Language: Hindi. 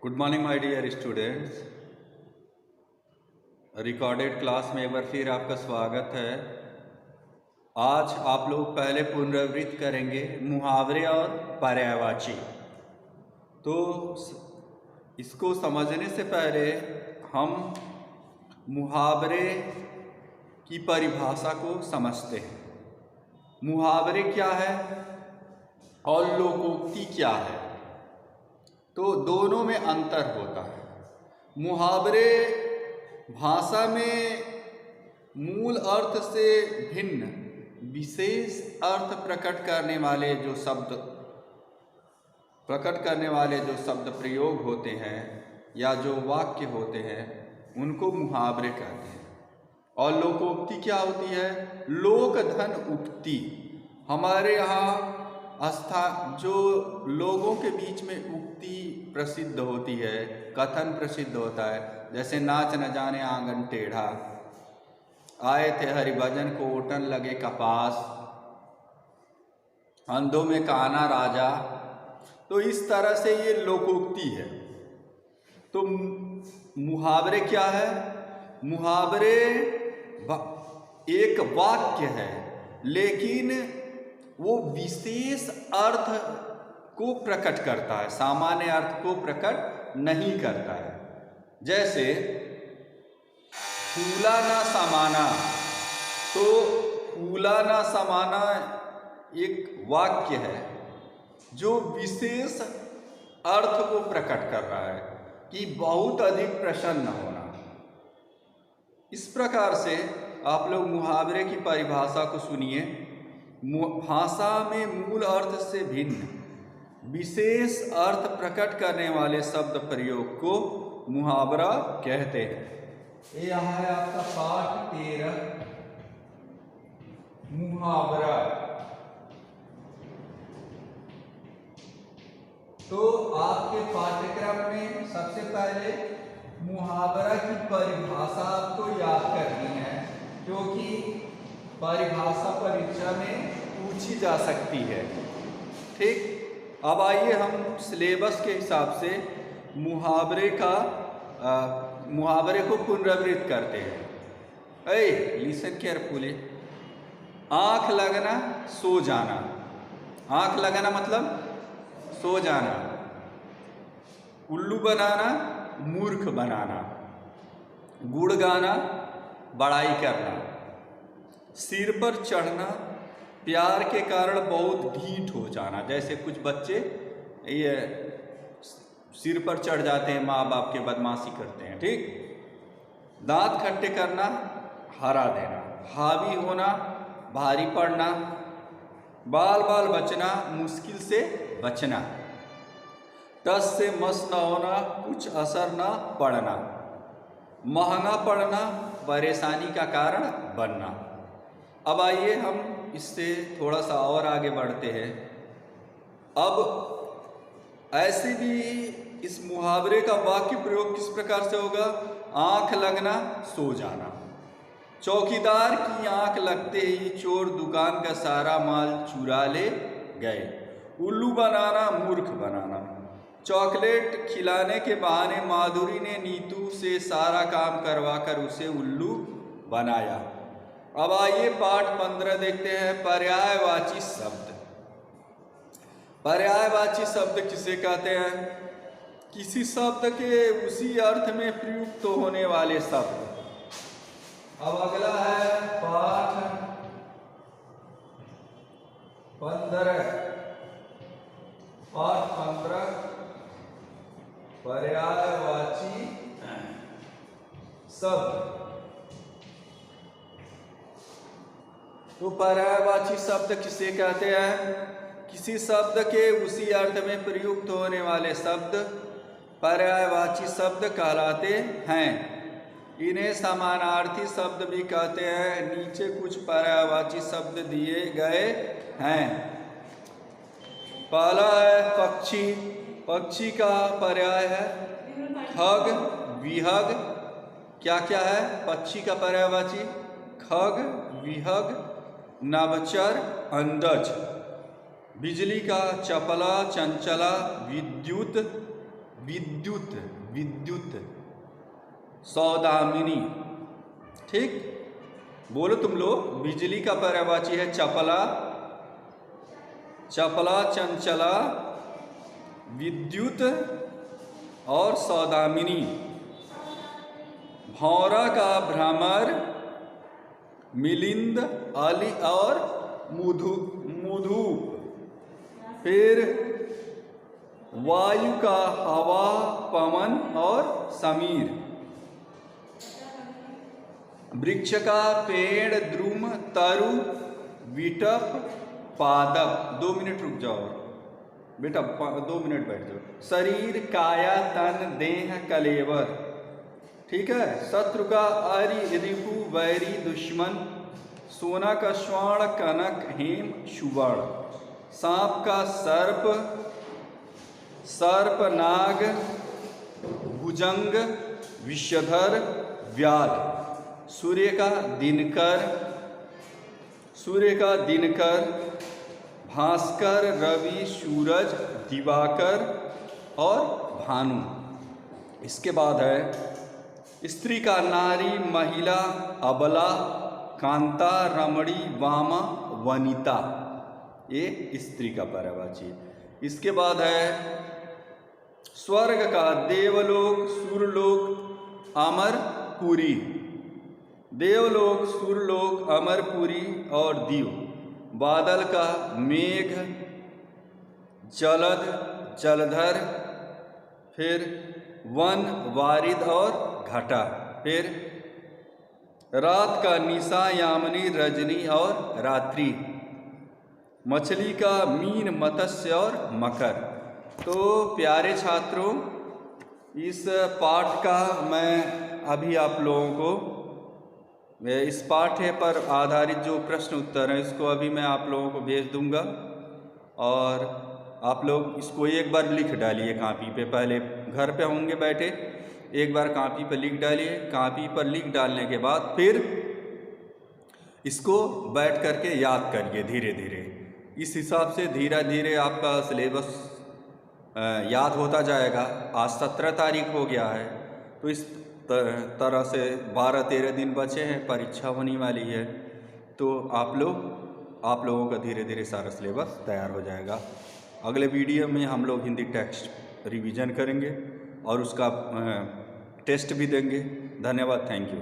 Good morning my dear students. Recorded class में एक बार फिर आपका स्वागत है। आज आप लोग पहले पुनरावृत्ति करेंगे मुहावरे और पर्यायवाची। तो इसको समझने से पहले हम मुहावरे की परिभाषा को समझते हैं। मुहावरे क्या है और लोकोक्ति क्या है, तो दोनों में अंतर होता है। मुहावरे भाषा में मूल अर्थ से भिन्न विशेष अर्थ प्रकट करने वाले जो शब्द प्रयोग होते हैं या जो वाक्य होते हैं उनको मुहावरे कहते हैं। और लोकोक्ति क्या होती है? लोकधन उक्ति। हमारे यहाँ जो लोगों के बीच में उक्ति प्रसिद्ध होती है, कथन प्रसिद्ध होता है, जैसे नाच न जाने आंगन टेढ़ा, आए थे हरिभजन को ओटन लगे कपास, अंधों में काना राजा। तो इस तरह से ये लोकोक्ति है। तो मुहावरे क्या है? मुहावरे एक वाक्य है, लेकिन वो विशेष अर्थ को प्रकट करता है, सामान्य अर्थ को प्रकट नहीं करता है। जैसे फूला ना समाना, तो फूला ना समाना एक वाक्य है जो विशेष अर्थ को प्रकट कर रहा है कि बहुत अधिक प्रसन्न होना। इस प्रकार से आप लोग मुहावरे की परिभाषा को सुनिए। भाषा में मूल अर्थ से भिन्न विशेष अर्थ प्रकट करने वाले शब्द प्रयोग को मुहावरा कहते हैं। ये यहाँ है आपका पाठ 13 मुहावरा। तो आपके पाठ्यक्रम में सबसे पहले मुहावरा की परिभाषा आपको याद करनी है, क्योंकि परिभाषा परीक्षा में पूछी जा सकती है। ठीक, अब आइए हम सिलेबस के हिसाब से मुहावरे को पुनरावृत्त करते हैं। Listen carefully. आँख लगना सो जाना। आँख लगाना मतलब सो जाना। उल्लू बनाना मूर्ख बनाना। गुड़ गाना बड़ाई करना। सिर पर चढ़ना प्यार के कारण बहुत ढीठ हो जाना। जैसे कुछ बच्चे ये सिर पर चढ़ जाते हैं, माँ बाप के बदमाशी करते हैं। ठीक, दांत खट्टे करना हरा देना। हावी होना भारी पड़ना। बाल बाल बचना मुश्किल से बचना। टस से मस न होना कुछ असर न पड़ना। महंगा पड़ना परेशानी का कारण बनना। अब आइए हम इससे थोड़ा सा और आगे बढ़ते हैं। अब ऐसे भी इस मुहावरे का वाक्य प्रयोग किस प्रकार से होगा? आँख लगना सो जाना। चौकीदार की आँख लगते ही चोर दुकान का सारा माल चुरा ले गए। उल्लू बनाना मूर्ख बनाना। चॉकलेट खिलाने के बहाने माधुरी ने नीतू से सारा काम करवाकर उसे उल्लू बनाया। अब आइए पाठ 15 देखते हैं। पर्यायवाची शब्द। पर्यायवाची शब्द किसे कहते हैं? किसी शब्द के उसी अर्थ में प्रयुक्त होने वाले शब्द। अब अगला है पाठ 15। पाठ 15 पर्यायवाची शब्द। तो पर्यायवाची शब्द किसे कहते हैं? किसी शब्द के उसी अर्थ में प्रयुक्त होने वाले शब्द पर्यायवाची शब्द कहलाते हैं। इन्हें समानार्थी शब्द भी कहते हैं। नीचे कुछ पर्यायवाची शब्द दिए गए हैं। पहला है पक्षी। पक्षी का पर्याय है खग, विहग। क्या क्या है पक्षी का पर्यायवाची? खग, विहग, नभचर, अंडज। बिजली का चपला, चंचला, विद्युत, विद्युत, विद्युत, सौदामिनी। ठीक, बोलो तुम लोग। बिजली का पर्यायवाची है चपला, चपला, चंचला, विद्युत और सौदामिनी। भौरा का भ्रमर, मिलिंद, अली और मुधु। फिर वायु का हवा, पवन और समीर। वृक्ष का पेड़, द्रुम, तरु, विटप, पादप। 2 मिनट रुक जाओ बेटा, 2 मिनट बैठ जाओ। शरीर, काया, तन, देह, कलेवर। ठीक है। शत्रु का अरि, रिपु, वैरी, दुश्मन। सोना का स्वर्ण, कनक, हेम, सुवर्ण। सांप का सर्प, सर्प, नाग, भुजंग, विषधर, व्याल। सूर्य का दिनकर, सूर्य का दिनकर, भास्कर, रवि, सूरज, दिवाकर और भानु। इसके बाद है स्त्री का नारी, महिला, अबला, कांता, रमणी, वामा, वनिता। ये स्त्री का पर्यायवाची। इसके बाद है स्वर्ग का देवलोक, सुरलोक, अमरपुरी। देवलोक, सुरलोक, अमरपुरी और दीव। बादल का मेघ, जलद, जलधर। फिर वन, वारिद और घटा। फिर रात का निशा, यामिनी, रजनी और रात्रि। मछली का मीन, मत्स्य और मकर। तो प्यारे छात्रों, इस पाठ का मैं अभी आप लोगों को इस पाठ्य पर आधारित जो प्रश्न उत्तर हैं इसको अभी मैं आप लोगों को भेज दूंगा, और आप लोग इसको एक बार लिख डालिए कापी पे। पहले घर पे होंगे बैठे, एक बार कापी पर लिख डालिए। कापी पर लिख डालने के बाद फिर इसको बैठ करके याद करिए धीरे धीरे। इस हिसाब से धीरे धीरे आपका सिलेबस याद होता जाएगा। आज 17 तारीख हो गया है, तो इस तरह से 12-13 दिन बचे हैं, परीक्षा होने वाली है। तो आप लोगों का धीरे धीरे सारा सिलेबस तैयार हो जाएगा। अगले वीडियो में हम लोग हिंदी टेक्स्ट रिवीजन करेंगे और उसका टेस्ट भी देंगे। धन्यवाद, थैंक यू।